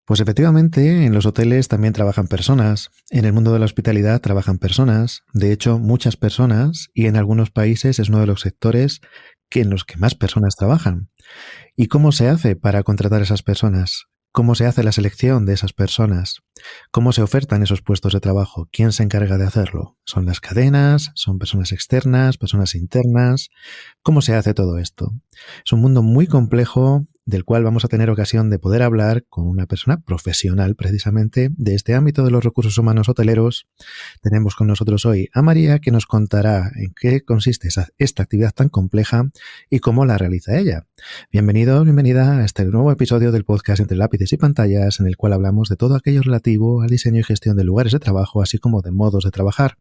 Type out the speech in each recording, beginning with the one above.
Pues efectivamente, en los hoteles también trabajan personas, en el mundo de la hospitalidad trabajan personas, de hecho muchas personas, y en algunos países es uno de los sectores en los que más personas trabajan. ¿Y cómo se hace para contratar a esas personas? ¿Cómo se hace la selección de esas personas? ¿Cómo se ofertan esos puestos de trabajo? ¿Quién se encarga de hacerlo? ¿Son las cadenas? ¿Son personas externas? ¿Personas internas? ¿Cómo se hace todo esto? Es un mundo muy complejo del cual vamos a tener ocasión de poder hablar con una persona profesional precisamente de este ámbito de los recursos humanos hoteleros. Tenemos con nosotros hoy a María, que nos contará en qué consiste esta actividad tan compleja y cómo la realiza ella. Bienvenido, bienvenida a este nuevo episodio del podcast Entre lápices y pantallas, en el cual hablamos de todo aquello relativo al diseño y gestión de lugares de trabajo, así como de modos de trabajar.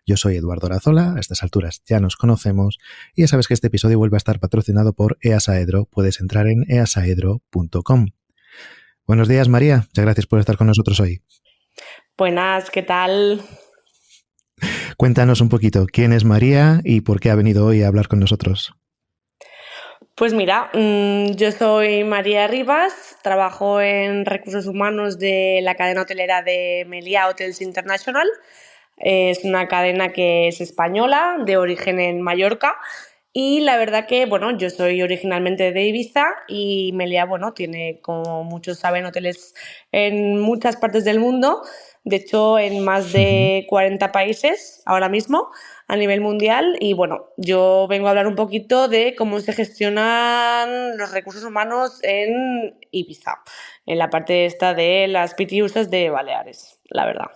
Yo soy Eduardo Arazola, a estas alturas ya nos conocemos y ya sabes que este episodio vuelve a estar patrocinado por EASAEDRO. Puedes entrar en easaedro.com. Buenos días, María. Muchas gracias por estar con nosotros hoy. Buenas, ¿qué tal? Cuéntanos un poquito quién es María y por qué ha venido hoy a hablar con nosotros. Pues mira, yo soy María Rivas, trabajo en recursos humanos de la cadena hotelera de Meliá Hotels International. Es una cadena que es española, de origen en Mallorca. Y la verdad que, bueno, yo soy originalmente de Ibiza y Meliá, bueno, tiene, como muchos saben, hoteles en muchas partes del mundo. De hecho, en más de 40 países ahora mismo a nivel mundial. Y bueno, yo vengo a hablar un poquito de cómo se gestionan los recursos humanos en Ibiza, en la parte esta de las PTUs de Baleares, la verdad.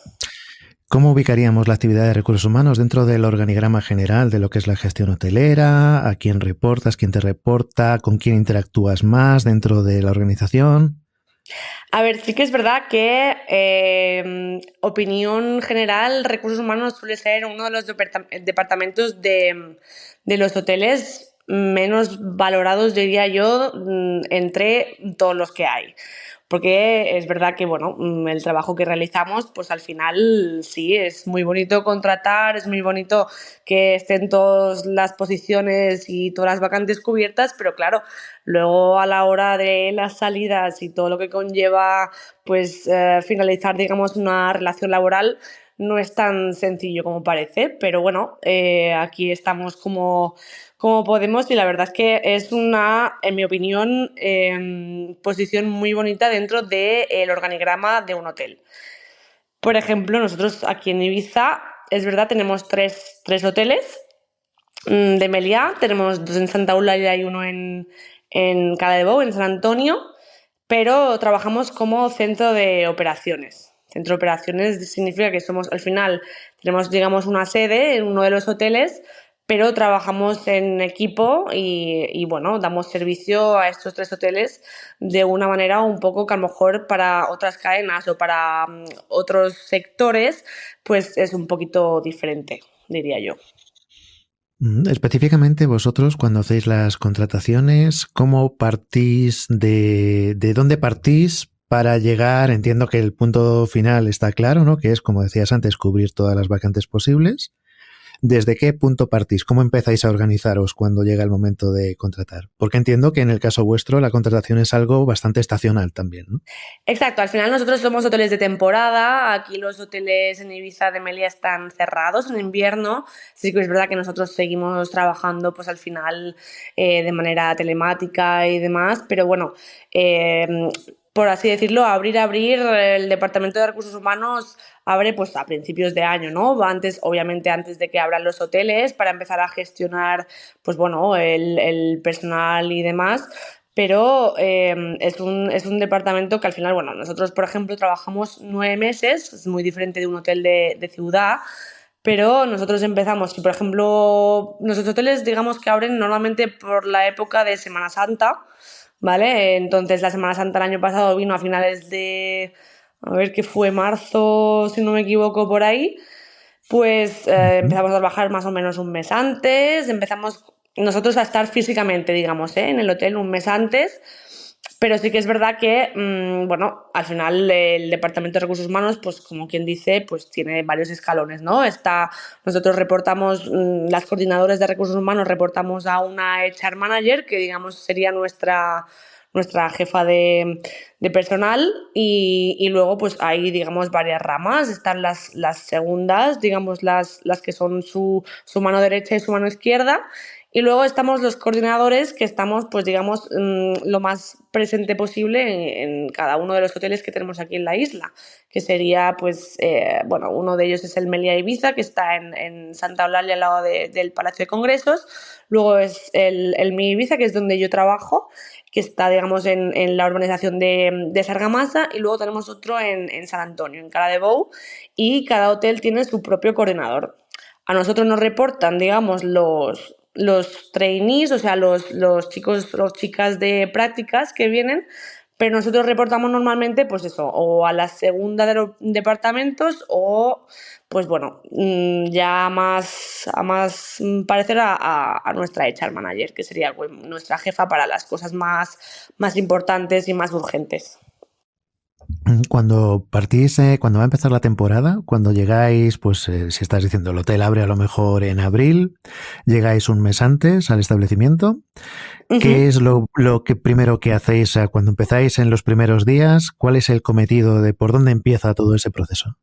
¿Cómo ubicaríamos la actividad de recursos humanos dentro del organigrama general de lo que es la gestión hotelera? ¿A quién reportas? ¿Quién te reporta? ¿Con quién interactúas más dentro de la organización? A ver, sí que es verdad que opinión general, recursos humanos suele ser uno de los departamentos de los hoteles menos valorados, diría yo, entre todos los que hay. Porque es verdad que, bueno, el trabajo que realizamos, pues al final sí, es muy bonito contratar, es muy bonito que estén todas las posiciones y todas las vacantes cubiertas, pero claro, luego a la hora de las salidas y todo lo que conlleva, pues finalizar, digamos, una relación laboral no es tan sencillo como parece, pero bueno, aquí estamos como podemos y la verdad es que es una, en mi opinión, posición muy bonita dentro del organigrama de un hotel. Por ejemplo, nosotros aquí en Ibiza, es verdad, tenemos tres hoteles de Meliá, tenemos dos en Santa Eulalia y uno en Cala de Bou, en San Antonio, pero trabajamos como centro de operaciones. Centro de operaciones significa que somos, al final, tenemos, digamos, una sede en uno de los hoteles, pero trabajamos en equipo y bueno, damos servicio a estos tres hoteles de una manera un poco que a lo mejor para otras cadenas o para otros sectores, pues es un poquito diferente, diría yo. Específicamente vosotros cuando hacéis las contrataciones, ¿cómo partís de dónde partís para llegar? Entiendo que el punto final está claro, ¿no? Que es, como decías antes, cubrir todas las vacantes posibles. ¿Desde qué punto partís? ¿Cómo empezáis a organizaros cuando llega el momento de contratar? Porque entiendo que en el caso vuestro la contratación es algo bastante estacional también, ¿no? Exacto, al final nosotros somos hoteles de temporada, aquí los hoteles en Ibiza de Meliá están cerrados en invierno, sí que es verdad que nosotros seguimos trabajando pues al final de manera telemática y demás, pero bueno, eh, por así decirlo, abrir, el Departamento de Recursos Humanos abre pues a principios de año, ¿no? Antes, obviamente antes de que abran los hoteles para empezar a gestionar pues bueno, el personal y demás, pero es un departamento que al final, bueno, nosotros, por ejemplo, trabajamos 9 meses, es muy diferente de un hotel de ciudad, pero nosotros empezamos, si por ejemplo, nuestros hoteles, digamos que abren normalmente por la época de Semana Santa, ¿vale? Entonces, la Semana Santa el año pasado vino a finales de, a ver qué fue, marzo, si no me equivoco, por ahí. Pues empezamos a trabajar más o menos un mes antes, empezamos nosotros a estar físicamente, digamos, en el hotel un mes antes, pero sí que es verdad que, bueno, al final el Departamento de Recursos Humanos, pues como quien dice, pues tiene varios escalones, ¿no? Nosotros reportamos, las coordinadoras de Recursos Humanos reportamos a una HR Manager, que digamos sería nuestra jefa de personal y luego pues hay, digamos, varias ramas. Están las segundas, digamos, las que son su mano derecha y su mano izquierda. Y luego estamos los coordinadores, que estamos, pues digamos, lo más presente posible en cada uno de los hoteles que tenemos aquí en la isla, que sería, pues, bueno, uno de ellos es el Meliá Ibiza, que está en Santa Eulalia, al lado del Palacio de Congresos. Luego es el Mi Ibiza, que es donde yo trabajo, que está, digamos, en la urbanización de Sargamasa. Y luego tenemos otro en San Antonio, en Cala de Bou, y cada hotel tiene su propio coordinador. A nosotros nos reportan, digamos, los trainees, o sea, los chicos, los chicas de prácticas que vienen, pero nosotros reportamos normalmente, pues eso, o a la segunda de los departamentos o, pues bueno, ya a más parecer a nuestra HR manager, que sería pues, nuestra jefa para las cosas más importantes y más urgentes. Cuando partís, cuando va a empezar la temporada, cuando llegáis, pues si estás diciendo el hotel abre a lo mejor en abril, llegáis un mes antes al establecimiento, ¿qué es lo que primero que hacéis cuando empezáis en los primeros días? ¿Cuál es el cometido de por dónde empieza todo ese proceso?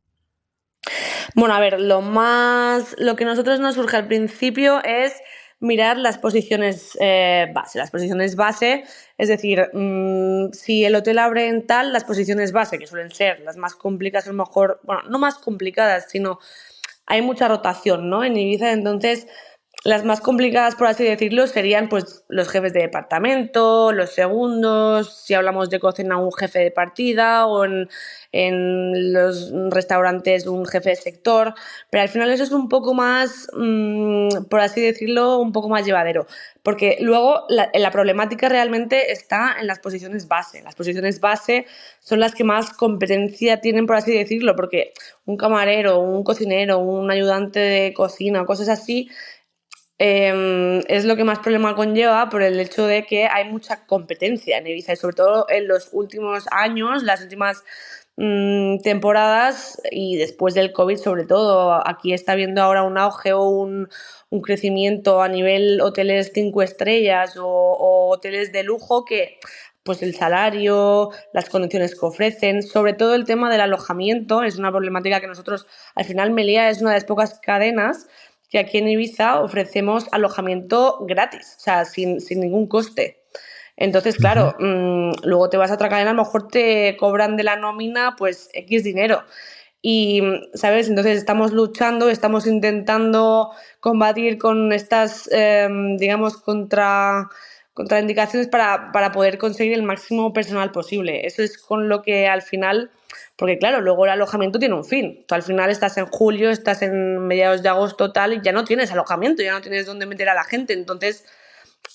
Bueno, a ver, lo que a nosotros nos surge al principio es mirar las posiciones base. Las posiciones base, es decir, si el hotel abre en tal, las posiciones base, que suelen ser las más complicadas, a lo mejor, bueno, no más complicadas, sino hay mucha rotación, ¿no? En Ibiza, entonces las más complicadas, por así decirlo, serían pues los jefes de departamento, los segundos, si hablamos de cocina, un jefe de partida, o en los restaurantes un jefe de sector, pero al final eso es un poco más, por así decirlo, un poco más llevadero, porque luego la problemática realmente está en las posiciones base. Las posiciones base son las que más competencia tienen, por así decirlo, porque un camarero, un cocinero, un ayudante de cocina, cosas así, es lo que más problema conlleva por el hecho de que hay mucha competencia en Ibiza y sobre todo en los últimos años, las últimas temporadas y después del COVID sobre todo. Aquí está habiendo ahora un auge o un crecimiento a nivel hoteles 5 estrellas o hoteles de lujo que pues el salario, las condiciones que ofrecen, sobre todo el tema del alojamiento es una problemática que nosotros, al final Meliá es una de las pocas cadenas que aquí en Ibiza ofrecemos alojamiento gratis, o sea, sin ningún coste. Entonces, claro, luego te vas a otra cadena, a lo mejor te cobran de la nómina pues X dinero. Y, ¿sabes? Entonces estamos luchando, estamos intentando combatir con estas, digamos, contraindicaciones para poder conseguir el máximo personal posible. Eso es con lo que al final, porque claro, luego el alojamiento tiene un fin. Tú al final estás en julio, estás en mediados de agosto tal y ya no tienes alojamiento, ya no tienes dónde meter a la gente. Entonces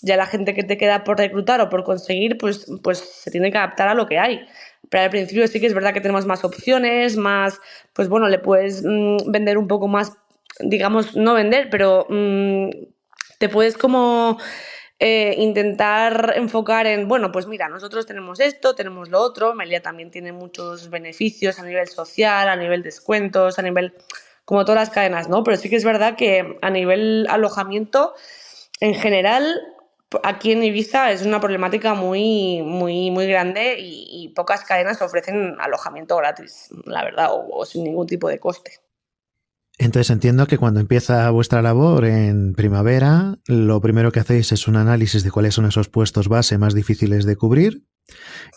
ya la gente que te queda por reclutar o por conseguir, pues se tiene que adaptar a lo que hay. Pero al principio sí que es verdad que tenemos más opciones, más, pues bueno, le puedes vender un poco más, digamos, no vender, pero te puedes como intentar enfocar en, bueno, pues mira, nosotros tenemos esto, tenemos lo otro. Meliá también tiene muchos beneficios a nivel social, a nivel descuentos, a nivel, como todas las cadenas, ¿no? Pero sí que es verdad que a nivel alojamiento, en general, aquí en Ibiza es una problemática muy grande y pocas cadenas ofrecen alojamiento gratis, la verdad, o sin ningún tipo de coste. Entonces entiendo que cuando empieza vuestra labor en primavera, lo primero que hacéis es un análisis de cuáles son esos puestos base más difíciles de cubrir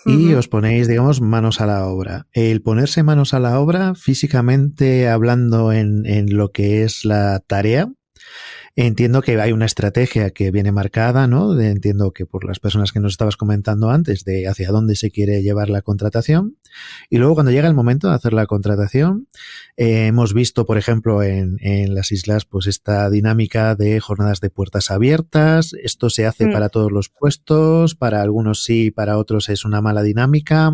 y os ponéis, digamos, manos a la obra. El ponerse manos a la obra, físicamente hablando en lo que es la tarea, entiendo que hay una estrategia que viene marcada, ¿no? Entiendo que por las personas que nos estabas comentando antes, de hacia dónde se quiere llevar la contratación. Y luego cuando llega el momento de hacer la contratación, hemos visto, por ejemplo, en las islas, pues esta dinámica de jornadas de puertas abiertas. Esto se hace para todos los puestos, para algunos sí, para otros es una mala dinámica,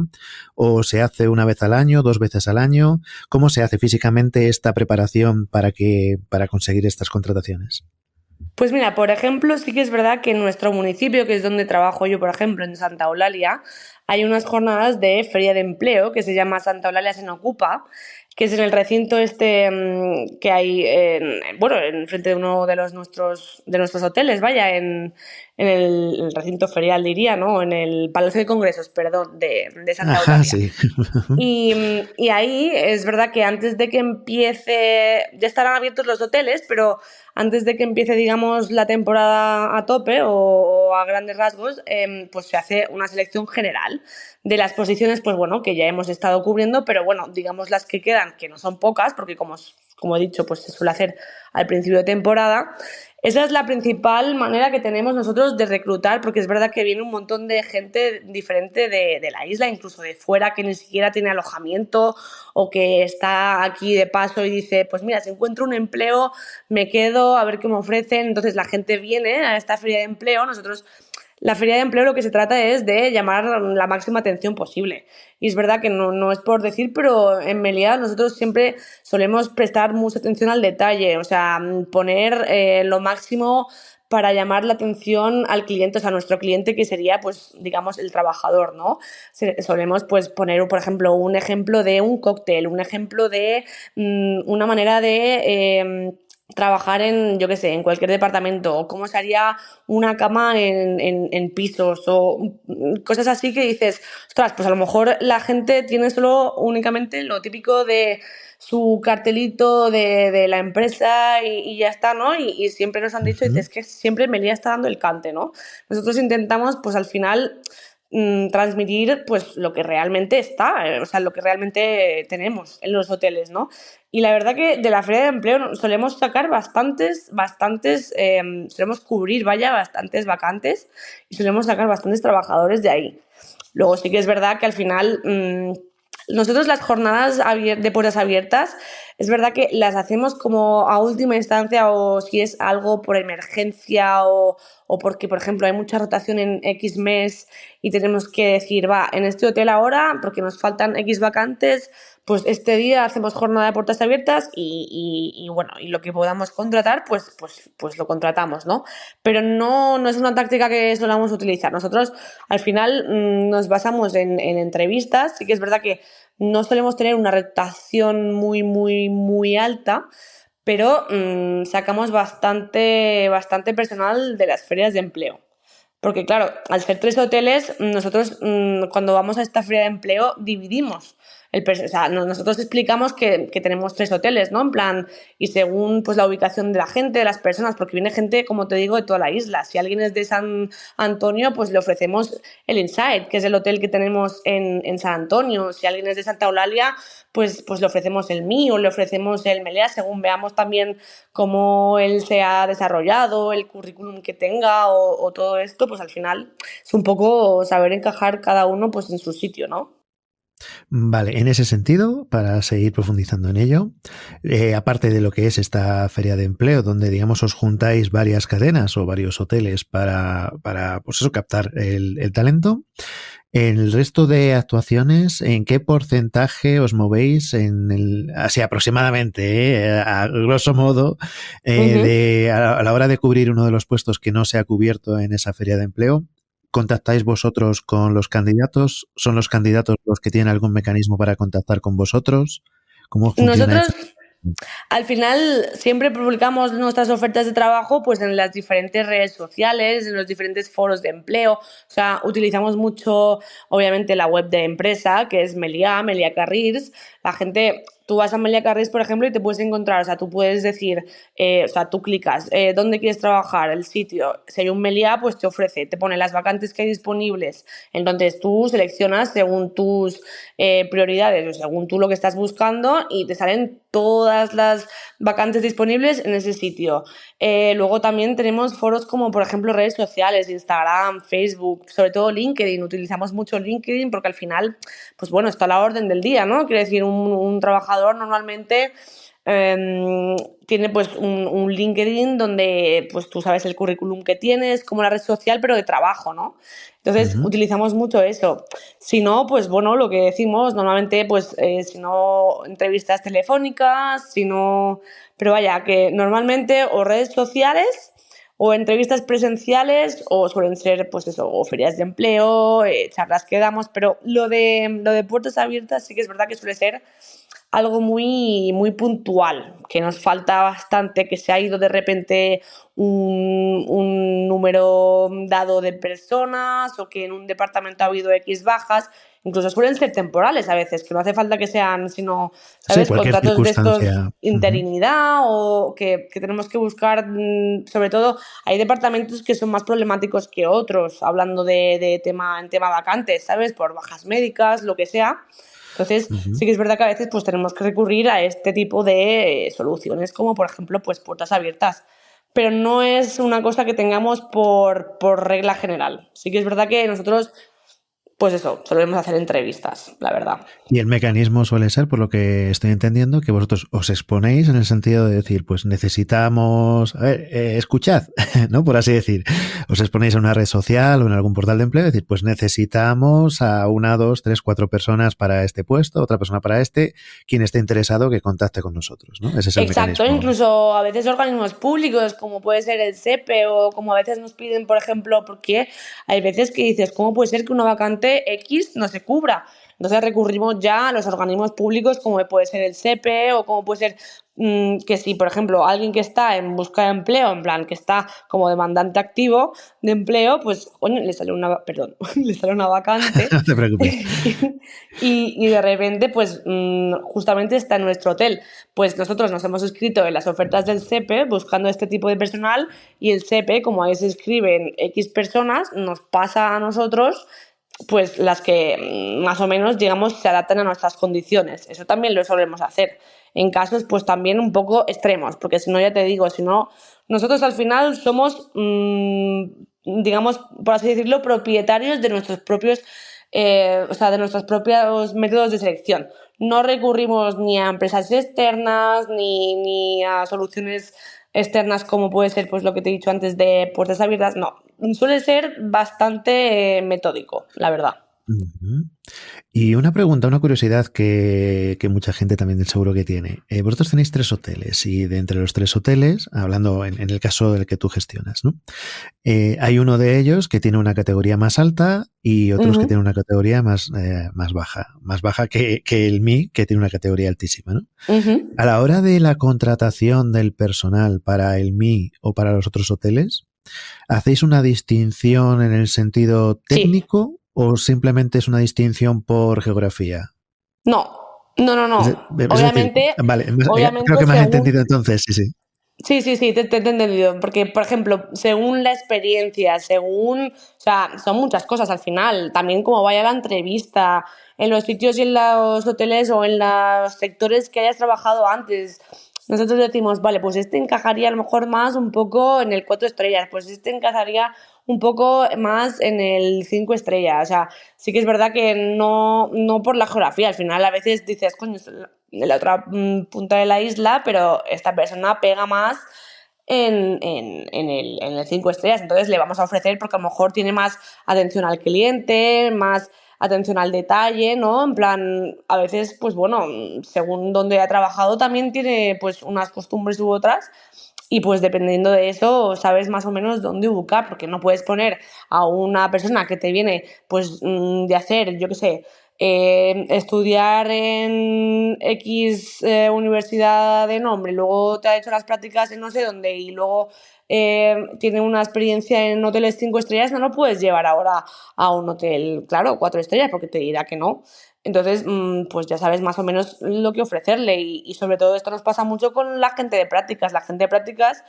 o se hace una vez al año, 2 veces al año. ¿Cómo se hace físicamente esta preparación para conseguir estas contrataciones? Pues mira, por ejemplo, sí que es verdad que en nuestro municipio, que es donde trabajo yo, por ejemplo, en Santa Eulalia, hay unas jornadas de feria de empleo que se llama Santa Eulalia se ocupa, que es en el recinto este que hay, bueno, en frente de uno de nuestros hoteles, vaya, en el recinto ferial diría, ¿no? En el Palacio de Congresos, perdón, de Santa Ajá, Eulalia. sí. Y ahí es verdad que antes de que empiece, ya estarán abiertos los hoteles, pero antes de que empiece, digamos, la temporada a tope o a grandes rasgos, pues se hace una selección general de las posiciones, pues bueno, que ya hemos estado cubriendo, pero bueno, digamos las que quedan, que no son pocas, porque como he dicho, pues se suele hacer al principio de temporada. Esa es la principal manera que tenemos nosotros de reclutar, porque es verdad que viene un montón de gente diferente de la isla, incluso de fuera, que ni siquiera tiene alojamiento o que está aquí de paso y dice, pues mira, si encuentro un empleo, me quedo a ver qué me ofrecen. Entonces la gente viene a esta feria de empleo. Nosotros la feria de empleo lo que se trata es de llamar la máxima atención posible. Y es verdad que no es por decir, pero en Meliá nosotros siempre solemos prestar mucha atención al detalle, o sea, poner lo máximo para llamar la atención al cliente, o sea, a nuestro cliente que sería, pues, digamos, el trabajador, ¿no? Solemos, pues, poner, por ejemplo, un ejemplo de un cóctel, un ejemplo de una manera de trabajar en, yo qué sé, en cualquier departamento, o cómo se haría una cama en pisos, o cosas así que dices, ostras, pues a lo mejor la gente tiene solo únicamente lo típico de su cartelito de la empresa y ya está, ¿no? Y siempre nos han dicho, Ujú. dices, que siempre Meliá está dando el cante, ¿no? Nosotros intentamos, pues al final, transmitir pues lo que realmente está, o sea, lo que realmente tenemos en los hoteles, ¿no? Y la verdad que de la feria de empleo solemos sacar solemos cubrir, vaya, bastantes vacantes y solemos sacar bastantes trabajadores de ahí. Luego sí que es verdad que al final nosotros las jornadas de puertas abiertas es verdad que las hacemos como a última instancia o si es algo por emergencia o porque, por ejemplo, hay mucha rotación en X mes y tenemos que decir, va, en este hotel ahora, porque nos faltan X vacantes, pues este día hacemos jornada de puertas abiertas y bueno, y lo que podamos contratar, pues lo contratamos, ¿no? Pero no es una táctica que solamos utilizar. Nosotros al final nos basamos en entrevistas, sí que es verdad que no solemos tener una rotación muy alta, pero sacamos bastante personal de las ferias de empleo. Porque claro, al ser tres hoteles, nosotros cuando vamos a esta feria de empleo dividimos. O sea, nosotros explicamos que tenemos tres hoteles, ¿no? En plan, y según pues la ubicación de la gente, de las personas, porque viene gente, como te digo, de toda la isla. Si alguien es de San Antonio, pues le ofrecemos el Inside, que es el hotel que tenemos en San Antonio. Si alguien es de Santa Eulalia, pues le ofrecemos el mío, le ofrecemos el Melea, según veamos también cómo él se ha desarrollado, el currículum que tenga o todo esto, pues al final es un poco saber encajar cada uno pues en su sitio, ¿no? Vale, en ese sentido, para seguir profundizando en ello, aparte de lo que es esta feria de empleo, donde digamos os juntáis varias cadenas o varios hoteles para pues eso, captar el talento, en el resto de actuaciones, ¿en qué porcentaje os movéis así aproximadamente, a grosso modo, Ujú. a la hora de cubrir uno de los puestos que no se ha cubierto en esa feria de empleo? ¿Contactáis vosotros con los candidatos? ¿Son los candidatos los que tienen algún mecanismo para contactar con vosotros? ¿Cómo funciona eso? Nosotros al final siempre publicamos nuestras ofertas de trabajo pues en las diferentes redes sociales, en los diferentes foros de empleo. O sea, utilizamos mucho, obviamente, la web de empresa, que es Melia Careers. La gente, tú vas a Melia Careers, por ejemplo, y te puedes encontrar, o sea, tú puedes decir, o sea, tú clicas, ¿dónde quieres trabajar? El sitio. Si hay un Melia, pues te ofrece, te pone las vacantes que hay disponibles. Entonces tú seleccionas según tus prioridades o según tú lo que estás buscando y te salen todas las vacantes disponibles en ese sitio. Luego también tenemos foros como por ejemplo redes sociales, Instagram, Facebook, sobre todo LinkedIn. Utilizamos mucho LinkedIn porque al final, pues bueno, está a la orden del día, ¿no? Quiere decir, un trabajador normalmente tiene pues un LinkedIn donde pues tú sabes el currículum que tienes, como la red social, pero de trabajo, ¿no? Entonces Ujú. utilizamos mucho eso. Si no, pues bueno, lo que decimos, normalmente pues si no entrevistas telefónicas, si no... Pero vaya, que normalmente o redes sociales o entrevistas presenciales o suelen ser, pues eso, o ferias de empleo, charlas que damos, pero lo de puertas abiertas sí que es verdad que suele ser algo muy, muy puntual, que nos falta bastante, que se ha ido de repente un número dado de personas o que en un departamento ha habido X bajas, incluso suelen ser temporales a veces, que no hace falta que sean, sino, Sí, ¿sabes? cualquier Contratos de estos circunstancia. Ujú. interinidad o que tenemos que buscar, sobre todo, hay departamentos que son más problemáticos que otros, hablando de tema, en tema vacantes, ¿sabes? Por bajas médicas, lo que sea. Entonces, Ujú. sí que es verdad que a veces pues tenemos que recurrir a este tipo de soluciones, como por ejemplo, pues puertas abiertas. Pero no es una cosa que tengamos por regla general. Sí que es verdad que nosotros, pues eso, solemos hacer entrevistas, la verdad. Y el mecanismo suele ser, por lo que estoy entendiendo, que vosotros os exponéis en el sentido de decir, pues necesitamos, a ver, escuchad, ¿no? Por así decir, os exponéis en una red social o en algún portal de empleo, decir, pues necesitamos a una, dos, tres, cuatro personas para este puesto, otra persona para este, quien esté interesado que contacte con nosotros, ¿no? Ese es el Exacto, mecanismo. incluso a veces organismos públicos, como puede ser el SEPE o como a veces nos piden, por ejemplo, porque hay veces que dices, ¿cómo puede ser que una vacante X no se cubra? Entonces recurrimos ya a los organismos públicos como puede ser el SEPE o como puede ser que si, por ejemplo, alguien que está en busca de empleo, en plan, que está como demandante activo de empleo, pues, coño, le sale una, perdón, le sale una vacante No te preocupes. y de repente, pues, justamente está en nuestro hotel. Pues nosotros nos hemos inscrito en las ofertas del SEPE buscando este tipo de personal y el SEPE, como ahí se escriben X personas, nos pasa a nosotros pues las que más o menos, digamos, se adaptan a nuestras condiciones. Eso también lo solemos hacer. En casos, pues también un poco extremos, porque si no, ya te digo, si no, nosotros al final somos, digamos, por así decirlo, propietarios de nuestros propios, o sea, de nuestros propios métodos de selección. No recurrimos ni a empresas externas, ni a soluciones externas como puede ser pues lo que te he dicho antes de puertas abiertas, no, suele ser bastante metódico, la verdad. Ujú. Y una pregunta, una curiosidad que mucha gente también seguro que tiene. Vosotros tenéis tres hoteles y de entre los tres hoteles, hablando en el caso del que tú gestionas, ¿no? Hay uno de ellos que tiene una categoría más alta y otros que Ujú. tienen una categoría más baja que el MI, que tiene una categoría altísima, ¿no? Ujú. A la hora de la contratación del personal para el MI o para los otros hoteles, ¿hacéis una distinción en el sentido Sí, técnico o simplemente es una distinción por geografía? no, no, no, Es, no. es decir, vale, creo Obviamente que me has según. entendido entonces, sí, sí. Sí, sí, sí, te he entendido. Porque, por ejemplo, según la experiencia, según, o sea, son muchas cosas al final. También como vaya la entrevista, en los sitios y en los hoteles o en los sectores que hayas trabajado antes. Nosotros decimos, vale, pues este encajaría a lo mejor más un poco en el 4 estrellas, pues este encajaría un poco más en el 5 estrellas. O sea, sí que es verdad que no por la geografía. Al final a veces dices, coño, de la otra punta de la isla, pero esta persona pega más en el 5 estrellas. Entonces le vamos a ofrecer porque a lo mejor tiene más atención al cliente, más atención al detalle, ¿no? En plan, a veces, pues bueno, según donde ha trabajado también tiene pues unas costumbres u otras y pues dependiendo de eso sabes más o menos dónde ubicar, porque no puedes poner a una persona que te viene pues de hacer, yo qué sé, estudiar en X universidad de nombre, luego te ha hecho las prácticas en no sé dónde y luego tiene una experiencia en hoteles 5 estrellas, no lo puedes llevar ahora a un hotel, claro, 4 estrellas, porque te dirá que no. Entonces, pues ya sabes más o menos lo que ofrecerle y sobre todo esto nos pasa mucho con la gente de prácticas. La gente de prácticas,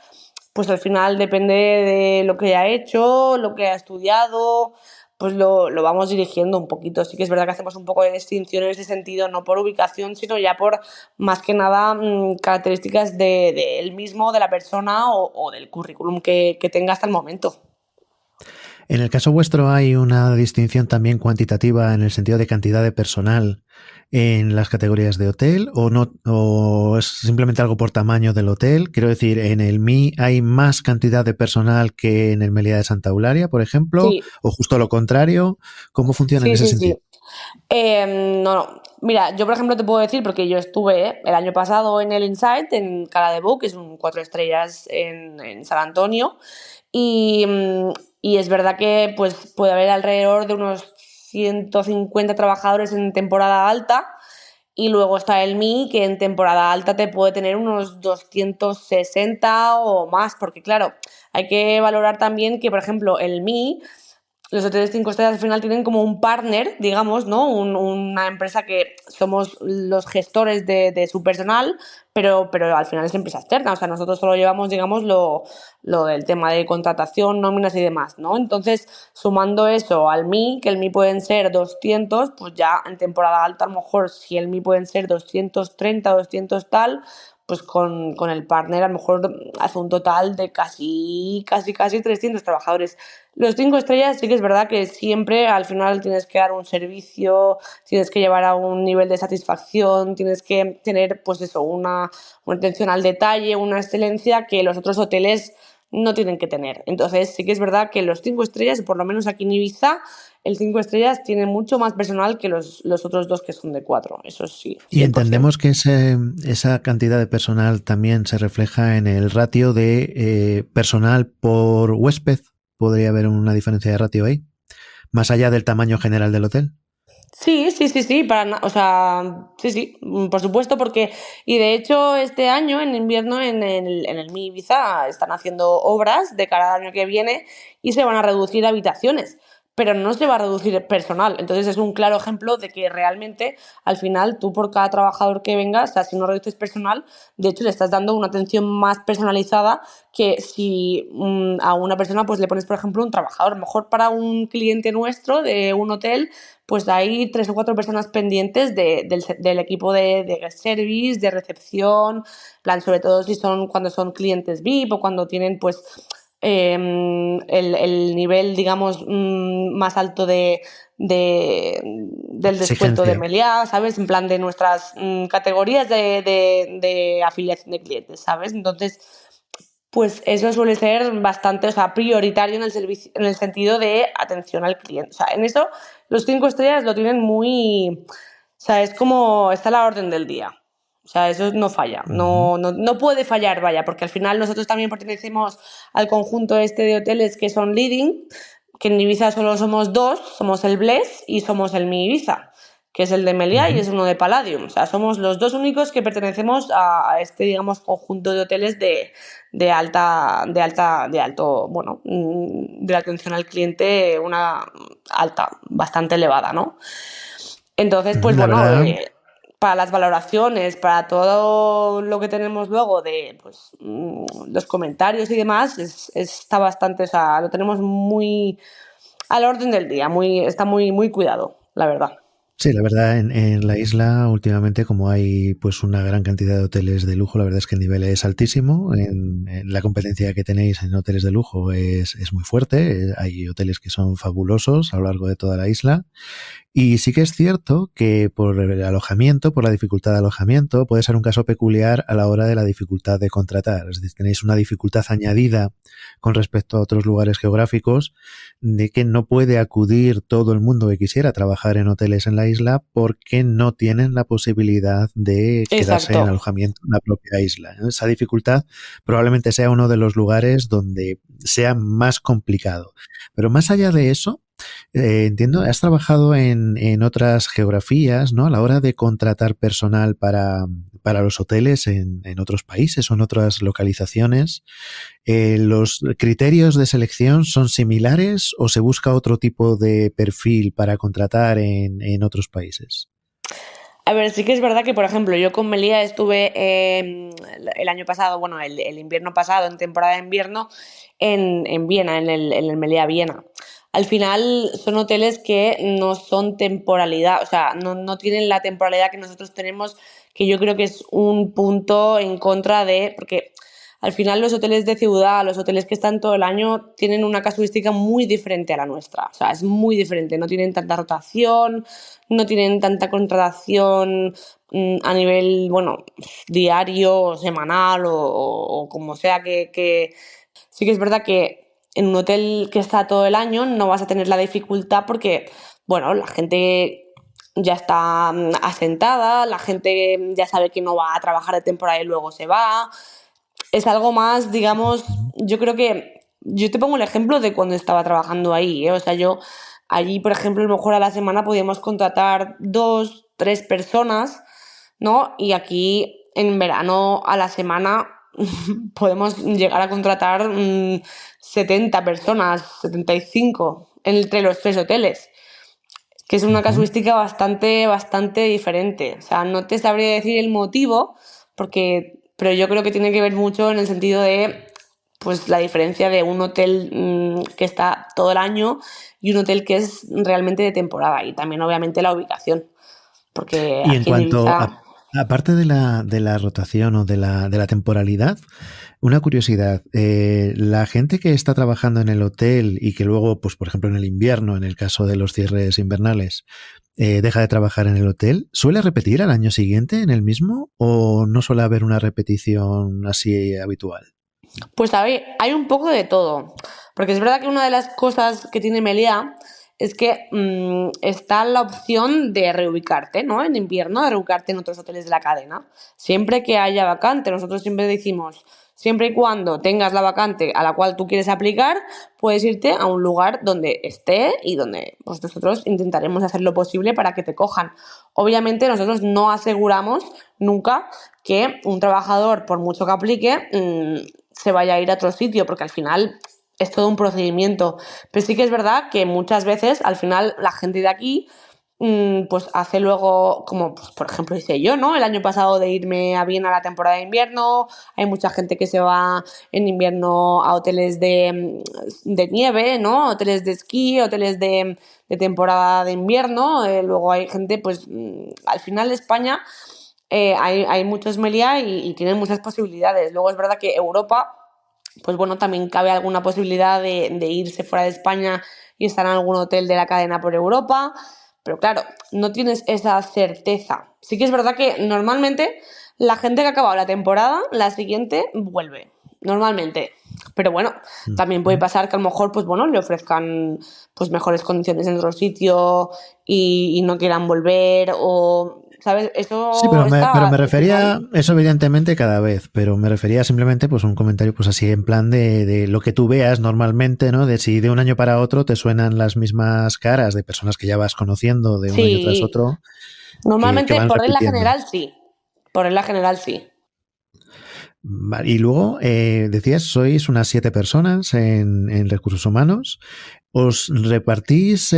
pues al final depende de lo que ha hecho, lo que ha estudiado, pues lo vamos dirigiendo un poquito. Sí que es verdad que hacemos un poco de distinción en ese sentido, no por ubicación, sino ya por más que nada características de él mismo, de la persona o del currículum que tenga hasta el momento. En el caso vuestro hay una distinción también cuantitativa en el sentido de cantidad de personal en las categorías de hotel o no, o es simplemente algo por tamaño del hotel. Quiero decir, en el MI hay más cantidad de personal que en el Meliá de Santa Eulalia, por ejemplo, Sí, o justo lo contrario. ¿Cómo funciona en sí, ese sí, sentido? sí. No, no. Mira, yo por ejemplo te puedo decir, porque yo estuve el año pasado en el Insight, en Cala de Buc, que es un 4 estrellas en San Antonio, y, y es verdad que pues, puede haber alrededor de unos 150 trabajadores en temporada alta, y luego está el Mi, que en temporada alta te puede tener unos 260 o más, porque claro, hay que valorar también que, por ejemplo, el Mi, los hoteles 5 estrellas al final tienen como un partner, digamos, ¿no? Una empresa que somos los gestores de su personal, pero al final es empresa externa. O sea, nosotros solo llevamos, digamos, lo del tema de contratación, nóminas y demás, ¿no? Entonces, sumando eso al Mi, que el Mi pueden ser 200, pues ya en temporada alta, a lo mejor, si el Mi pueden ser 230, 200 tal, pues con el partner a lo mejor hace un total de casi 300 trabajadores. Los 5 estrellas sí que es verdad que siempre al final tienes que dar un servicio, tienes que llevar a un nivel de satisfacción, tienes que tener pues eso, una atención al detalle, una excelencia que los otros hoteles no tienen que tener. Entonces sí que es verdad que los 5 estrellas, por lo menos aquí en Ibiza, el 5 estrellas tiene mucho más personal que los otros dos que son de 4. Eso sí, Y 100%. entendemos que esa cantidad de personal también se refleja en el ratio de personal por huésped. ¿Podría haber una diferencia de ratio ahí? Más allá del tamaño general del hotel. Sí, o sea, sí, por supuesto, porque, y de hecho este año, en invierno, en el Mi Ibiza están haciendo obras de cara al año que viene y se van a reducir habitaciones, pero no se va a reducir personal. Entonces es un claro ejemplo de que realmente al final tú por cada trabajador que venga, o sea, si no reduces personal, de hecho le estás dando una atención más personalizada que si a una persona pues le pones, por ejemplo, un trabajador. A lo mejor para un cliente nuestro de un hotel pues hay 3 o 4 personas pendientes del equipo de guest service, de recepción, plan, sobre todo si son cuando son clientes VIP o cuando tienen pues el nivel, digamos, más alto del descuento de Exigencia. Meliá, ¿sabes? En plan de nuestras categorías de afiliación de clientes, ¿sabes? Entonces, pues eso suele ser bastante, o sea, prioritario en el servicio, en el sentido de atención al cliente. O sea, en eso los 5 estrellas lo tienen muy, o sea, es como está a la orden del día. O sea, eso no falla, Ujú. no puede fallar, vaya, porque al final nosotros también pertenecemos al conjunto este de hoteles que son leading, que en Ibiza solo somos dos, somos el Bless y somos el Mi Ibiza, que es el de Meliá y Ujú. es uno de Palladium. O sea, somos los dos únicos que pertenecemos a este, digamos, conjunto de hoteles de alto, bueno, de atención al cliente, una alta, bastante elevada, ¿no? Entonces, Ujú. pues La bueno, verdad, para las valoraciones, para todo lo que tenemos luego de pues, los comentarios y demás, está bastante, o sea, lo tenemos muy al orden del día, está muy cuidado, la verdad. sí, la verdad, en la isla últimamente, como hay pues una gran cantidad de hoteles de lujo, la verdad es que el nivel es altísimo. En la competencia que tenéis en hoteles de lujo es muy fuerte. Hay hoteles que son fabulosos a lo largo de toda la isla. Y sí que es cierto que por el alojamiento, por la dificultad de alojamiento, puede ser un caso peculiar a la hora de la dificultad de contratar. Es decir, tenéis una dificultad añadida con respecto a otros lugares geográficos de que no puede acudir todo el mundo que quisiera trabajar en hoteles en la isla porque no tienen la posibilidad de quedarse Exacto. en alojamiento en la propia isla. Esa dificultad probablemente sea uno de los lugares donde sea más complicado. Pero más allá de eso, entiendo, has trabajado en otras geografías, ¿no? A la hora de contratar personal para los hoteles en otros países o en otras localizaciones. ¿Los criterios de selección son similares o se busca otro tipo de perfil para contratar en otros países? A ver, sí que es verdad que, por ejemplo, yo con Melía estuve el año pasado, bueno, el invierno pasado, en temporada de invierno, en Viena, en el Meliá Viena. Al final son hoteles que no son temporalidad, o sea, no tienen la temporalidad que nosotros tenemos, que yo creo que es un punto en contra de, porque al final los hoteles de ciudad, los hoteles que están todo el año, tienen una casuística muy diferente a la nuestra, o sea, es muy diferente, no tienen tanta rotación, no tienen tanta contratación a nivel, bueno, diario, semanal o como sea que sí que es verdad que en un hotel que está todo el año no vas a tener la dificultad porque, bueno, la gente ya está asentada, la gente ya sabe que no va a trabajar de temporada y luego se va. Es algo más, digamos, Ujú. yo creo que, yo te pongo el ejemplo de cuando estaba trabajando ahí, ¿eh? O sea, yo allí, por ejemplo, a lo mejor a la semana podíamos contratar 2, 3 personas, ¿no? Y aquí en verano a la semana podemos llegar a contratar 70 personas, 75 entre los 3 hoteles, que es una Ujú. casuística bastante diferente. O sea, no te sabría decir el motivo, pero yo creo que tiene que ver mucho en el sentido de, pues, la diferencia de un hotel que está todo el año y un hotel que es realmente de temporada. Y también, obviamente, la ubicación, porque Y en aquí en cuanto Ibiza. a, aparte de la rotación o de la temporalidad, una curiosidad, la gente que está trabajando en el hotel y que luego, pues por ejemplo en el invierno, en el caso de los cierres invernales, deja de trabajar en el hotel, ¿suele repetir al año siguiente en el mismo o no suele haber una repetición así habitual? Pues a ver, hay un poco de todo. Porque es verdad que una de las cosas que tiene Meliá es que está la opción de reubicarte, ¿no? En invierno, de reubicarte en otros hoteles de la cadena. Siempre que haya vacante, nosotros siempre decimos, siempre y cuando tengas la vacante a la cual tú quieres aplicar, puedes irte a un lugar donde esté y donde pues, nosotros intentaremos hacer lo posible para que te cojan. Obviamente nosotros no aseguramos nunca que un trabajador, por mucho que aplique, se vaya a ir a otro sitio, porque al final es todo un procedimiento. Pero sí que es verdad que muchas veces, al final, la gente de aquí, pues hace luego, como pues, por ejemplo hice yo, ¿no? El año pasado de irme a Viena a la temporada de invierno, hay mucha gente que se va en invierno a hoteles de nieve, ¿no? Hoteles de esquí, hoteles de temporada de invierno, luego hay gente, pues al final España hay muchos Meliá y tienen muchas posibilidades. Luego es verdad que Europa, pues bueno, también cabe alguna posibilidad de irse fuera de España y estar en algún hotel de la cadena por Europa, pero claro, no tienes esa certeza. Sí que es verdad que normalmente la gente que ha acabado la temporada, la siguiente vuelve, normalmente. Pero bueno, también puede Ujú. pasar que a lo mejor, pues bueno, le ofrezcan pues mejores condiciones en otro sitio y no quieran volver o, ¿sabes? Sí, Eso está pero me al final. refería, eso evidentemente cada vez, pero me refería simplemente pues a un comentario pues así en plan de lo que tú veas normalmente, ¿no? De si de un año para otro te suenan las mismas caras de personas que ya vas conociendo de un año tras Sí, otro que normalmente van por regla repitiendo. general sí. Por regla general sí. Vale, y luego decías, sois unas 7 personas en recursos humanos. ¿Os repartís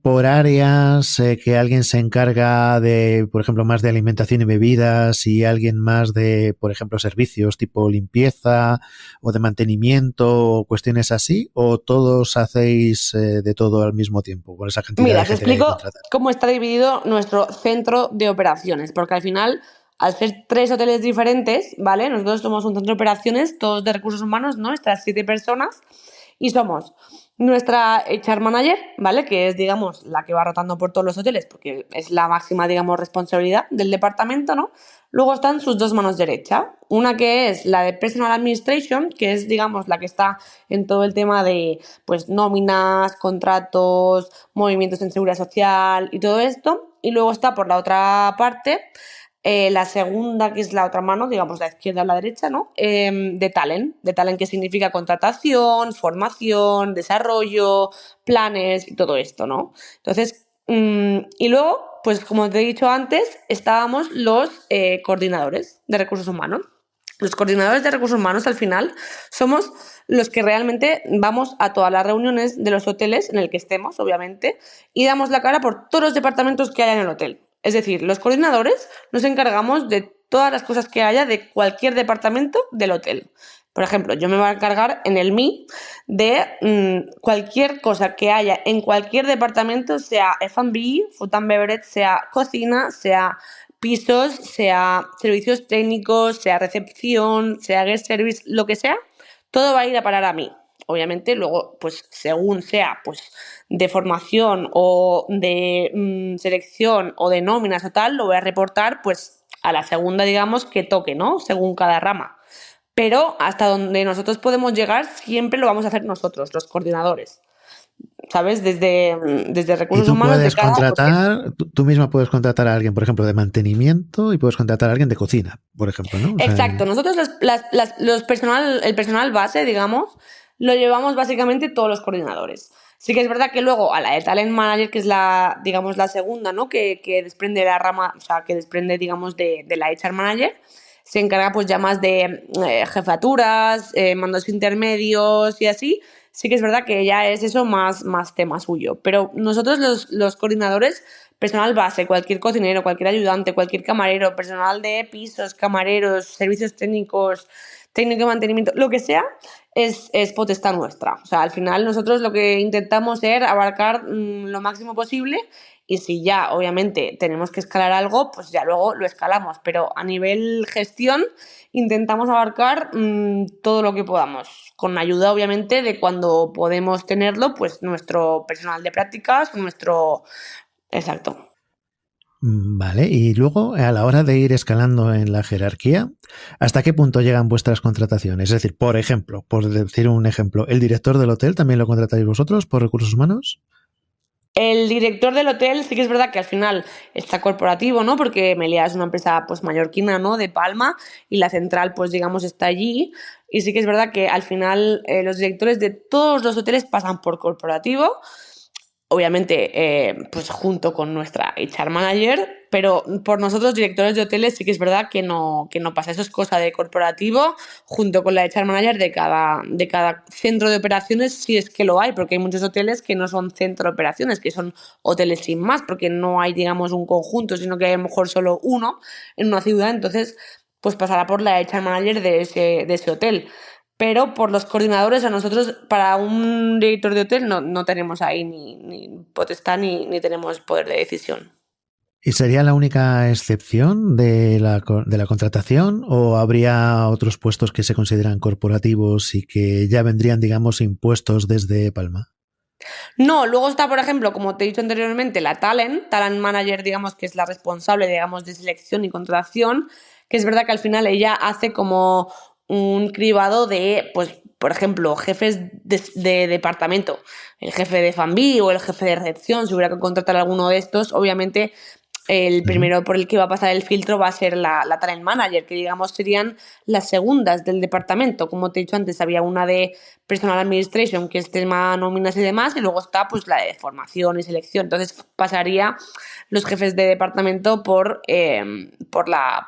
por áreas que alguien se encarga de, por ejemplo, más de alimentación y bebidas y alguien más de, por ejemplo, servicios tipo limpieza o de mantenimiento o cuestiones así? ¿O todos hacéis de todo al mismo tiempo con esa cantidad Mira, de te gente que hay que explico contratar? cómo está dividido nuestro centro de operaciones, porque al final, al ser 3 hoteles diferentes, ¿vale? Nosotros somos un centro de operaciones, todos de recursos humanos, ¿no? Estas 7 personas, y somos nuestra HR manager, ¿vale? Que es, digamos, la que va rotando por todos los hoteles, porque es la máxima, digamos, responsabilidad del departamento, ¿no? Luego están sus 2 manos derechas, una que es la de Personal Administration, que es, digamos, la que está en todo el tema de, pues, nóminas, contratos, movimientos en seguridad social y todo esto. Y luego está por la otra parte la segunda, que es la otra mano, digamos la izquierda o la derecha, ¿no? De talent, que significa contratación, formación, desarrollo, planes y todo esto, ¿no? Entonces, y luego, pues como te he dicho antes, estábamos los coordinadores de recursos humanos. Los coordinadores de recursos humanos al final somos los que realmente vamos a todas las reuniones de los hoteles en el que estemos, obviamente, y damos la cara por todos los departamentos que haya en el hotel. Es decir, los coordinadores nos encargamos de todas las cosas que haya de cualquier departamento del hotel. Por ejemplo, yo me voy a encargar en el MI de cualquier cosa que haya en cualquier departamento, sea F&B, Food and Beverage, sea cocina, sea pisos, sea servicios técnicos, sea recepción, sea guest service, lo que sea, todo va a ir a parar a mí. Obviamente, luego, pues según sea, pues de formación o de selección o de nóminas o tal, lo voy a reportar pues a la segunda, digamos, que toque, ¿no? Según cada rama. Pero hasta donde nosotros podemos llegar, siempre lo vamos a hacer nosotros, los coordinadores. ¿sabes? Desde Y recursos tú humanos de puedes cada... Porque, contratar, tú misma puedes contratar a alguien, por ejemplo, de mantenimiento y puedes contratar a alguien de cocina, por ejemplo, ¿no? O sea, exacto, nosotros el personal base, digamos, lo llevamos básicamente todos los coordinadores. Sí que es verdad que luego a la de Talent Manager, que es la, digamos, la segunda, ¿no? Que desprende la rama, o sea, que desprende, digamos, de la HR Manager, se encarga pues ya más de jefaturas, mandos intermedios y así. Sí que es verdad que ya es eso más tema suyo. Pero nosotros los coordinadores, personal base, cualquier cocinero, cualquier ayudante, cualquier camarero, personal de pisos, camareros, servicios técnicos, técnico de mantenimiento, lo que sea, es potestad nuestra. O sea, al final nosotros lo que intentamos es abarcar lo máximo posible y si ya obviamente tenemos que escalar algo, pues ya luego lo escalamos. Pero a nivel gestión intentamos abarcar todo lo que podamos, con ayuda obviamente de cuando podemos tenerlo, pues nuestro personal de prácticas, nuestro... Exacto. vale. Y luego, a la hora de ir escalando en la jerarquía, ¿hasta qué punto llegan vuestras contrataciones? Es decir, por ejemplo, por decir un ejemplo, ¿el director del hotel también lo contratáis vosotros por recursos humanos? El director del hotel sí que es verdad que al final está corporativo, ¿no? Porque Meliá es una empresa pues mallorquina, ¿no? De Palma y la central pues digamos está allí y sí que es verdad que al final los directores de todos los hoteles pasan por corporativo, obviamente pues junto con nuestra HR manager, pero por nosotros directores de hoteles sí que es verdad que no pasa. Eso es cosa de corporativo junto con la HR manager de cada centro de operaciones, si es que lo hay, porque hay muchos hoteles que no son centro de operaciones, que son hoteles sin más, porque no hay, digamos, un conjunto, sino que hay a lo mejor solo uno en una ciudad, entonces pues pasará por la HR manager de ese hotel. Pero por los coordinadores, a nosotros, para un director de hotel, no tenemos ahí ni potestad ni tenemos poder de decisión. ¿Y sería la única excepción de la contratación o habría otros puestos que se consideran corporativos y que ya vendrían, digamos, impuestos desde Palma? No, luego está, por ejemplo, como te he dicho anteriormente, la talent manager, digamos, que es la responsable, digamos, de selección y contratación, que es verdad que al final ella hace como un cribado de, pues, por ejemplo, jefes de departamento, el jefe de Fambi o el jefe de recepción, si hubiera que contratar alguno de estos, obviamente el Ujú. primero por el que va a pasar el filtro va a ser la talent manager, que digamos serían las segundas del departamento. Como te he dicho antes, había una de personal administration, que es tema nóminas y demás, y luego está pues la de formación y selección. Entonces pasaría los jefes de departamento por la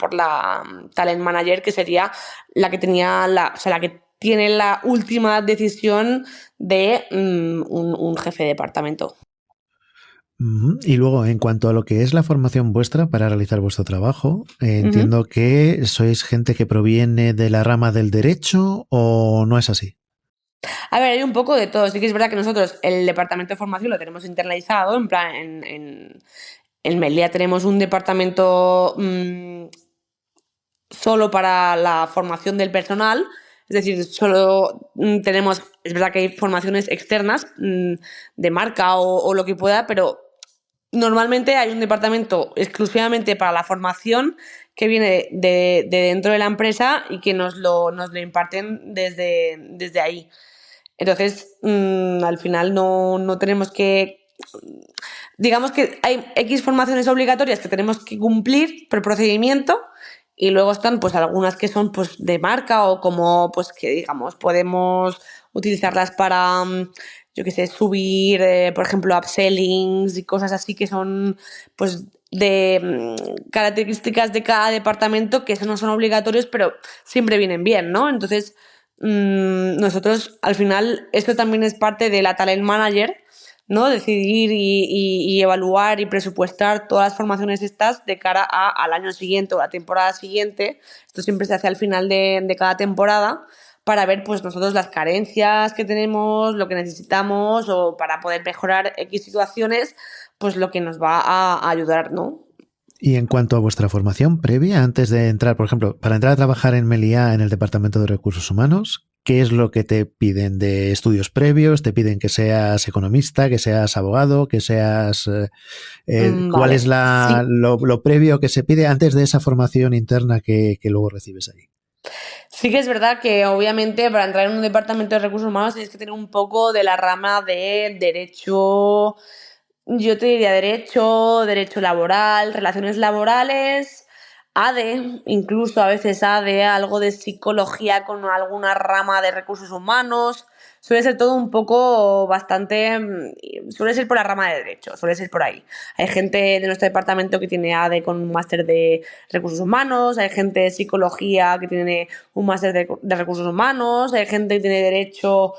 talent manager, que sería la que tenía o sea, la que tiene la última decisión de un jefe de departamento. Ujú. Y luego, en cuanto a lo que es la formación vuestra para realizar vuestro trabajo, Ujú. entiendo que sois gente que proviene de la rama del derecho o no es así. A ver, hay un poco de todo. Sí que es verdad que nosotros el departamento de formación lo tenemos internalizado, en plan, en Melia tenemos un departamento solo para la formación del personal, es decir, solo tenemos, es verdad que hay formaciones externas de marca o lo que pueda, pero normalmente hay un departamento exclusivamente para la formación que viene de dentro de la empresa y que nos lo imparten desde ahí. Entonces, al final no tenemos que... Digamos que hay X formaciones obligatorias que tenemos que cumplir por procedimiento y luego están pues algunas que son pues de marca o como pues que digamos podemos utilizarlas para yo qué sé, subir por ejemplo upsellings y cosas así que son pues de características de cada departamento que eso no son obligatorios pero siempre vienen bien, ¿no? Entonces nosotros al final esto también es parte de la talent manager, ¿no? Decidir y evaluar y presupuestar todas las formaciones estas de cara al año siguiente o la temporada siguiente. Esto siempre se hace al final de cada temporada para ver pues nosotros las carencias que tenemos, lo que necesitamos o para poder mejorar X situaciones, pues lo que nos va a ayudar, ¿no? Y en cuanto a vuestra formación previa, antes de entrar, por ejemplo, para entrar a trabajar en Meliá en el Departamento de Recursos Humanos, ¿qué es lo que te piden de estudios previos? ¿Te piden que seas economista, que seas abogado, que seas... ¿cuál es Vale, sí. lo previo que se pide antes de esa formación interna que luego recibes ahí? Sí que es verdad que obviamente para entrar en un departamento de recursos humanos tienes que tener un poco de la rama de derecho, yo te diría derecho laboral, relaciones laborales, ADE, incluso a veces ADE, algo de psicología con alguna rama de recursos humanos. Suele ser todo un poco bastante, suele ser por la rama de derecho, suele ser por ahí. Hay gente de nuestro departamento que tiene ADE con un máster de recursos humanos, hay gente de psicología que tiene un máster de recursos humanos, hay gente que tiene derecho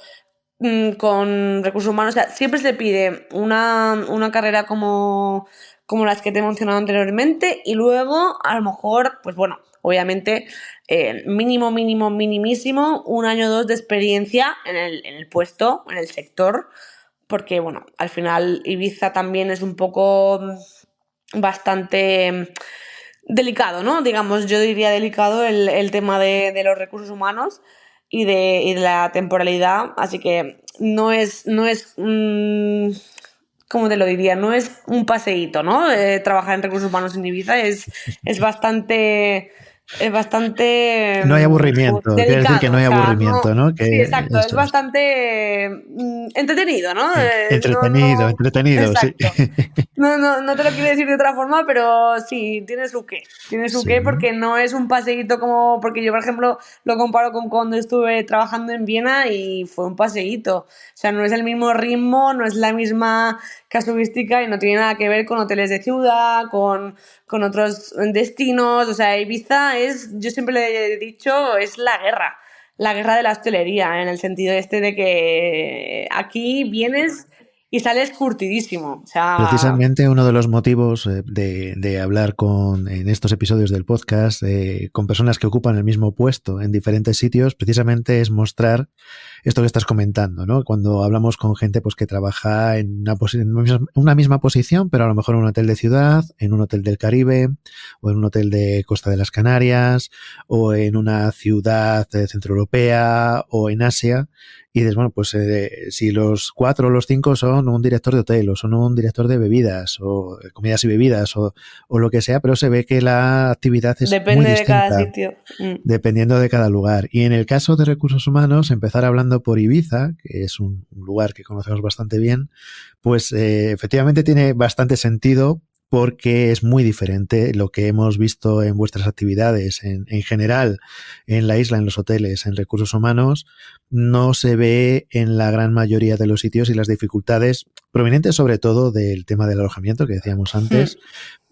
con recursos humanos. O sea, siempre se pide una carrera como las que te he mencionado anteriormente y luego, a lo mejor, pues bueno, obviamente, minimísimo, 1 año o 2 de experiencia en el puesto, en el sector, porque bueno, al final Ibiza también es un poco bastante delicado, ¿no? Digamos, yo diría delicado el tema de los recursos humanos y de la temporalidad, así que no es, ¿cómo te lo diría? No es un paseíto, ¿no? Trabajar en recursos humanos en Ibiza es bastante, es bastante No hay aburrimiento, quiere decir que delicado, no o hay sea, no, aburrimiento, ¿no? sí, Que exacto, es eso es. bastante entretenido, ¿no? No, Entretenido, no, entretenido, sí. exacto. No te lo quiero decir de otra forma, pero sí, tiene su qué. Tiene su qué Sí. porque no es un paseíto como... Porque yo, por ejemplo, lo comparo con cuando estuve trabajando en Viena y fue un paseíto. O sea, no es el mismo ritmo, no es la misma casuística y no tiene nada que ver con hoteles de ciudad, con otros destinos. O sea, Ibiza es, yo siempre le he dicho, es la guerra de la hostelería, en el sentido este de que aquí vienes y sales curtidísimo. O sea, Precisamente uno de los motivos de hablar en estos episodios del podcast con personas que ocupan el mismo puesto en diferentes sitios, precisamente es mostrar esto que estás comentando, ¿no? Cuando hablamos con gente pues que trabaja en una misma posición, pero a lo mejor en un hotel de ciudad, en un hotel del Caribe, o en un hotel de Costa de las Canarias, o en una ciudad centroeuropea, o en Asia, y dices, bueno, pues si los 4 o los 5 son un director de hotel, o son un director de bebidas, o comidas y bebidas, o lo que sea, pero se ve que la actividad es muy depende de cada distinta sitio. dependiendo de cada lugar. Y en el caso de recursos humanos, empezar hablando por Ibiza, que es un lugar que conocemos bastante bien, pues efectivamente tiene bastante sentido porque es muy diferente lo que hemos visto en vuestras actividades en general, en la isla, en los hoteles, en recursos humanos, no se ve en la gran mayoría de los sitios y las dificultades provenientes sobre todo del tema del alojamiento que decíamos antes,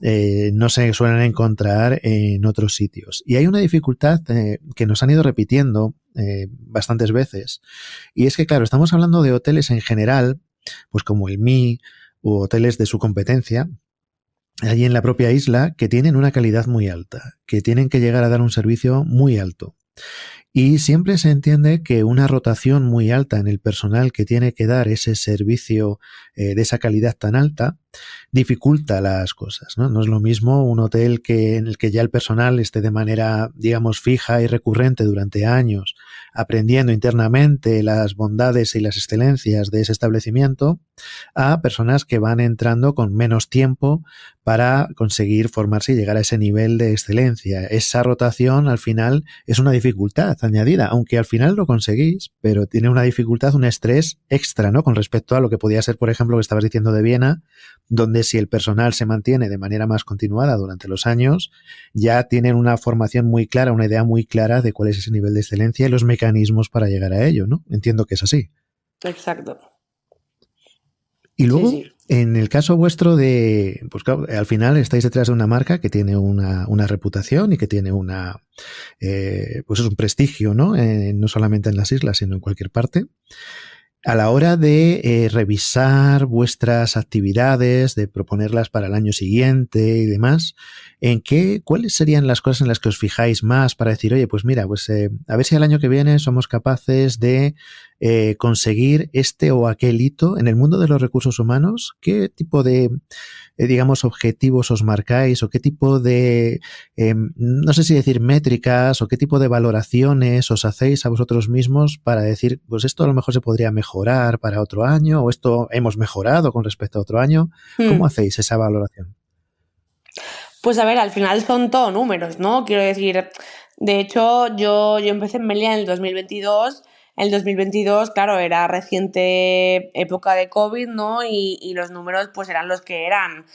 no se suelen encontrar en otros sitios. Y hay una dificultad que nos han ido repitiendo bastantes veces, y es que, claro, estamos hablando de hoteles en general, pues como el MI u hoteles de su competencia, allí en la propia isla, que tienen una calidad muy alta, que tienen que llegar a dar un servicio muy alto. Y siempre se entiende que una rotación muy alta en el personal que tiene que dar ese servicio de esa calidad tan alta dificulta las cosas, ¿no? No es lo mismo un hotel en el que ya el personal esté de manera, digamos, fija y recurrente durante años, aprendiendo internamente las bondades y las excelencias de ese establecimiento, a personas que van entrando con menos tiempo para conseguir formarse y llegar a ese nivel de excelencia. Esa rotación al final es una dificultad añadida, aunque al final lo conseguís, pero tiene una dificultad, un estrés extra, ¿no? Con respecto a lo que podía ser, por ejemplo, lo que estabas diciendo de Viena, donde si el personal se mantiene de manera más continuada durante los años, ya tienen una formación muy clara, una idea muy clara de cuál es ese nivel de excelencia y los mecanismos para llegar a ello, ¿no? Entiendo que es así. Exacto. Y Sí, luego, sí. en el caso vuestro pues claro, al final estáis detrás de una marca que tiene una reputación y que tiene pues es un prestigio, ¿no? No solamente en las islas, sino en cualquier parte. A la hora de revisar vuestras actividades, de proponerlas para el año siguiente y demás, ¿cuáles serían las cosas en las que os fijáis más para decir, oye, pues mira, pues a ver si el año que viene somos capaces de conseguir este o aquel hito en el mundo de los recursos humanos? ¿Qué tipo de, digamos, objetivos os marcáis o qué tipo de, no sé si decir métricas o qué tipo de valoraciones os hacéis a vosotros mismos para decir, pues esto a lo mejor se podría mejorar para otro año o esto hemos mejorado con respecto a otro año? ¿Cómo hacéis esa valoración? Pues a ver, al final son todo números, ¿no? Quiero decir, De hecho, yo empecé en Melia en el 2022. El 2022, claro, era reciente época de COVID, ¿no? Y los números pues eran los que eran.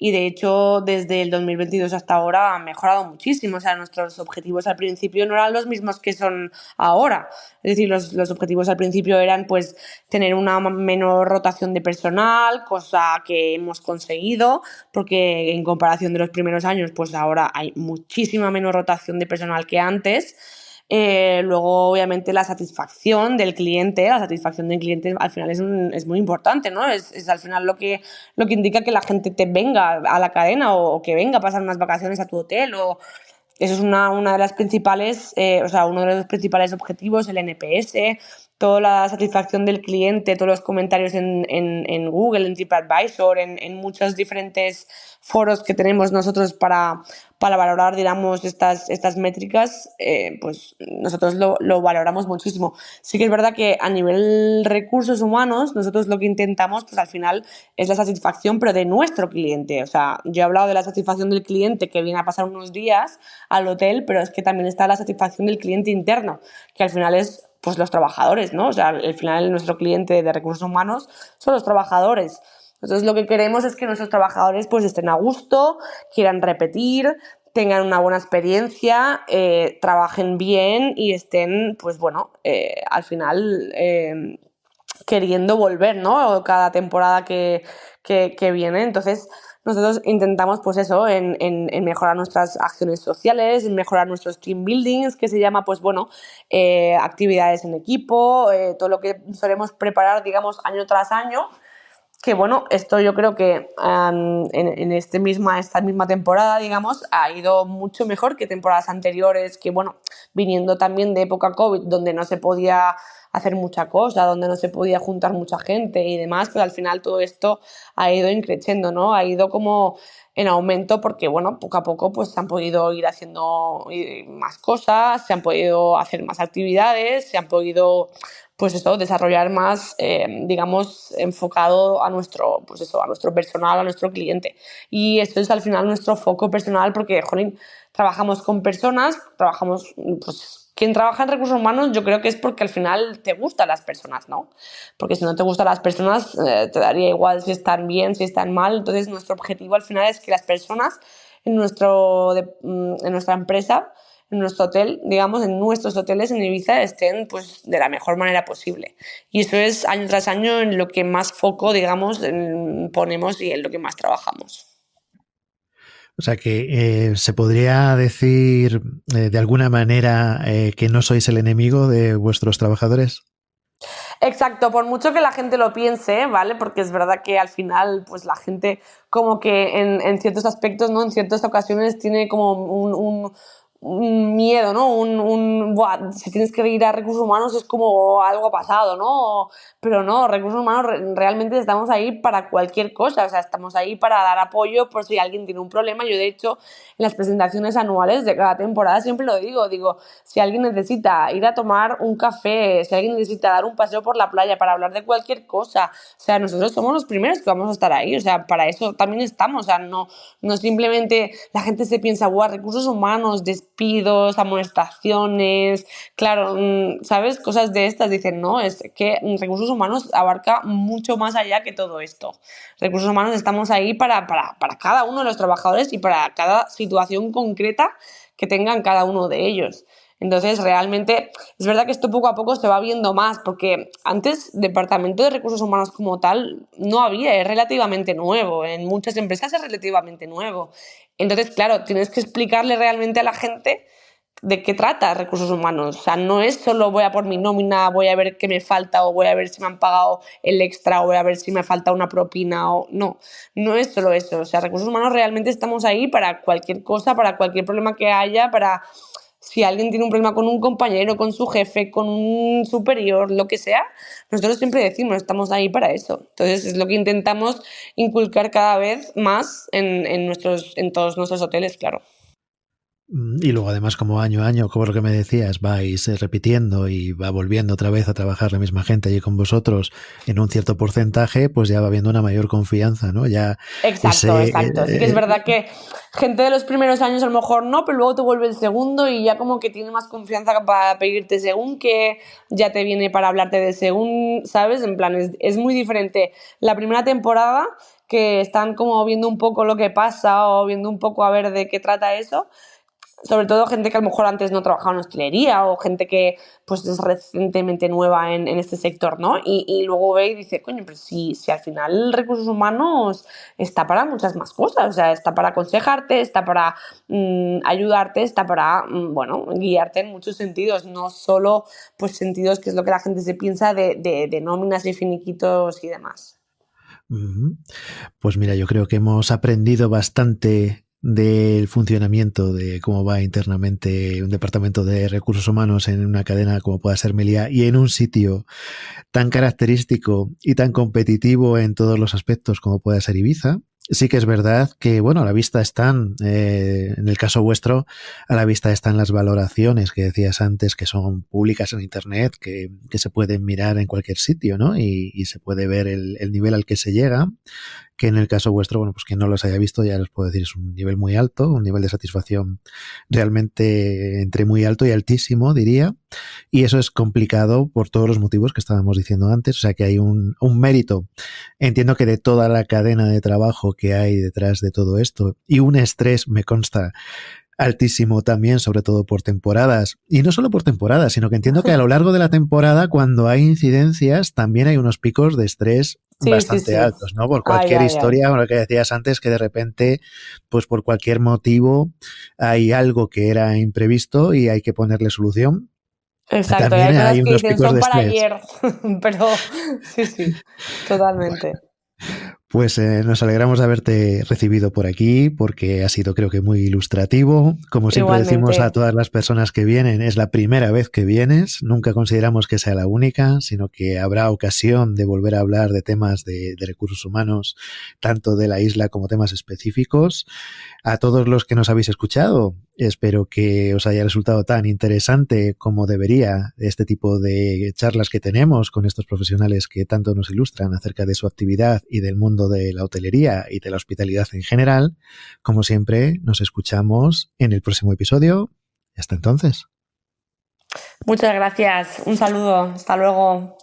Y de hecho, desde el 2022 hasta ahora han mejorado muchísimo. O sea, nuestros objetivos al principio no eran los mismos que son ahora. Es decir, los objetivos al principio eran pues tener una menor rotación de personal, cosa que hemos conseguido, porque en comparación de los primeros años, pues ahora hay muchísima menos rotación de personal que antes. Luego, obviamente, la satisfacción del cliente al final es muy importante, ¿no? Es al final lo que indica que la gente te venga a la cadena o que venga a pasar unas vacaciones a tu hotel o, eso es una de las principales, o sea, uno de los principales objetivos, el NPS, toda la satisfacción del cliente, todos los comentarios en Google, en TripAdvisor, en muchos diferentes foros que tenemos nosotros para valorar, digamos, estas métricas, pues nosotros lo valoramos muchísimo. Sí que es verdad que a nivel recursos humanos, nosotros lo que intentamos, pues al final, es la satisfacción, pero de nuestro cliente. O sea, yo he hablado de la satisfacción del cliente que viene a pasar unos días al hotel, pero es que también está la satisfacción del cliente interno, que al final es pues los trabajadores, ¿no? O sea, al final nuestro cliente de recursos humanos son los trabajadores. Entonces lo que queremos es que nuestros trabajadores pues estén a gusto, quieran repetir, tengan una buena experiencia, trabajen bien y estén, pues bueno, al final queriendo volver, ¿no? Cada temporada que viene. Entonces, nosotros intentamos, pues eso, en mejorar nuestras acciones sociales, en mejorar nuestros team buildings, que se llama, pues bueno, actividades en equipo, todo lo que solemos preparar, digamos, año tras año. Que bueno, esto yo creo que esta misma temporada, digamos, ha ido mucho mejor que temporadas anteriores, que bueno, viniendo también de época COVID, donde no se podía hacer mucha cosa, donde no se podía juntar mucha gente y demás, pues al final todo esto ha ido increciendo, ¿no? Ha ido como en aumento porque, bueno, poco a poco pues se han podido ir haciendo más cosas, se han podido hacer más actividades, se han podido pues eso, desarrollar más, digamos, enfocado a nuestro, pues eso, a nuestro personal, a nuestro cliente. Y esto es al final nuestro foco personal porque, jolín, trabajamos con personas, trabajamos, pues, quien trabaja en recursos humanos yo creo que es porque al final te gustan las personas, ¿no? Porque si no te gustan las personas, te daría igual si están bien, si están mal. Entonces, nuestro objetivo al final es que las personas en nuestra empresa en nuestro hotel, digamos, en nuestros hoteles en Ibiza estén pues de la mejor manera posible. Y eso es año tras año en lo que más foco, digamos, ponemos y en lo que más trabajamos. O sea que se podría decir de alguna manera que no sois el enemigo de vuestros trabajadores. Exacto, por mucho que la gente lo piense, ¿vale? Porque es verdad que al final, pues la gente como que en ciertos aspectos, ¿no? En ciertas ocasiones tiene como un miedo, ¿no? Buah, si tienes que ir a recursos humanos es como algo ha pasado, ¿no? Pero no, recursos humanos realmente estamos ahí para cualquier cosa, o sea, estamos ahí para dar apoyo por si alguien tiene un problema. Yo, de hecho, en las presentaciones anuales de cada temporada siempre lo digo, si alguien necesita ir a tomar un café, si alguien necesita dar un paseo por la playa para hablar de cualquier cosa, o sea, nosotros somos los primeros que vamos a estar ahí, o sea, para eso también estamos, o sea, no simplemente la gente se piensa, guau, recursos humanos, despidos, amonestaciones, claro, ¿sabes? Cosas de estas, dicen, no, es que recursos humanos abarca mucho más allá que todo esto. Recursos humanos estamos ahí para cada uno de los trabajadores y para cada situación concreta que tengan cada uno de ellos. Entonces, realmente, es verdad que esto poco a poco se va viendo más, porque antes, departamento de recursos humanos como tal, no había, es relativamente nuevo, en muchas empresas es relativamente nuevo. Entonces, claro, tienes que explicarle realmente a la gente de qué trata recursos humanos. O sea, no es solo voy a por mi nómina, voy a ver qué me falta o voy a ver si me han pagado el extra o voy a ver si me falta una propina o no, no es solo eso. O sea, recursos humanos realmente estamos ahí para cualquier cosa, para cualquier problema que haya, para si alguien tiene un problema con un compañero, con su jefe, con un superior, lo que sea, nosotros siempre decimos, estamos ahí para eso. Entonces es lo que intentamos inculcar cada vez más en todos nuestros hoteles, claro. Y luego además como año a año, como lo que me decías, vais repitiendo y va volviendo otra vez a trabajar la misma gente allí con vosotros en un cierto porcentaje, pues ya va habiendo una mayor confianza, ¿no? Ya Exacto, ese... exacto. Sí que es verdad que gente de los primeros años a lo mejor no, pero luego te vuelve el segundo y ya como que tiene más confianza para pedirte según que ya te viene para hablarte de según, ¿sabes? En plan, es muy diferente la primera temporada que están como viendo un poco lo que pasa o viendo un poco a ver de qué trata eso, sobre todo gente que a lo mejor antes no trabajaba en hostelería o gente que pues es recientemente nueva en este sector, ¿no? Y luego ve y dice, coño, pero si al final recursos humanos está para muchas más cosas, o sea, está para aconsejarte, está para ayudarte, está para, bueno, guiarte en muchos sentidos, no solo pues sentidos que es lo que la gente se piensa de nóminas y finiquitos y demás. Pues mira, yo creo que hemos aprendido bastante del funcionamiento de cómo va internamente un departamento de recursos humanos en una cadena como pueda ser Melia y en un sitio tan característico y tan competitivo en todos los aspectos como pueda ser Ibiza. Sí que es verdad que, bueno, a la vista están, en el caso vuestro, a la vista están las valoraciones que decías antes, que son públicas en Internet, que se pueden mirar en cualquier sitio, ¿no? Y se puede ver el nivel al que se llega, que en el caso vuestro, bueno, pues quien no los haya visto ya les puedo decir es un nivel muy alto, un nivel de satisfacción realmente entre muy alto y altísimo, diría. Y eso es complicado por todos los motivos que estábamos diciendo antes. O sea que hay un mérito, entiendo que de toda la cadena de trabajo que hay detrás de todo esto, y un estrés, me consta, altísimo también, sobre todo por temporadas. Y no solo por temporadas, sino que entiendo que a lo largo de la temporada, cuando hay incidencias, también hay unos picos de estrés Sí, sí, bastante sí. altos, ¿no? Por Ay, cualquier ay, ay. historia, lo que decías antes, que de repente, pues por cualquier motivo, hay algo que era imprevisto y hay que ponerle solución. Exacto, y También hay cosas hay que unos dicen picos son de para estrés. ayer, pero sí, sí, totalmente. Pues nos alegramos de haberte recibido por aquí porque ha sido creo que muy ilustrativo. Como siempre decimos a Igualmente. todas las personas que vienen, es la primera vez que vienes, nunca consideramos que sea la única, sino que habrá ocasión de volver a hablar de temas de recursos humanos, tanto de la isla como temas específicos. A todos los que nos habéis escuchado, espero que os haya resultado tan interesante como debería este tipo de charlas que tenemos con estos profesionales que tanto nos ilustran acerca de su actividad y del mundo de la hotelería y de la hospitalidad en general. Como siempre, nos escuchamos en el próximo episodio. Hasta entonces. Muchas gracias. Un saludo. Hasta luego.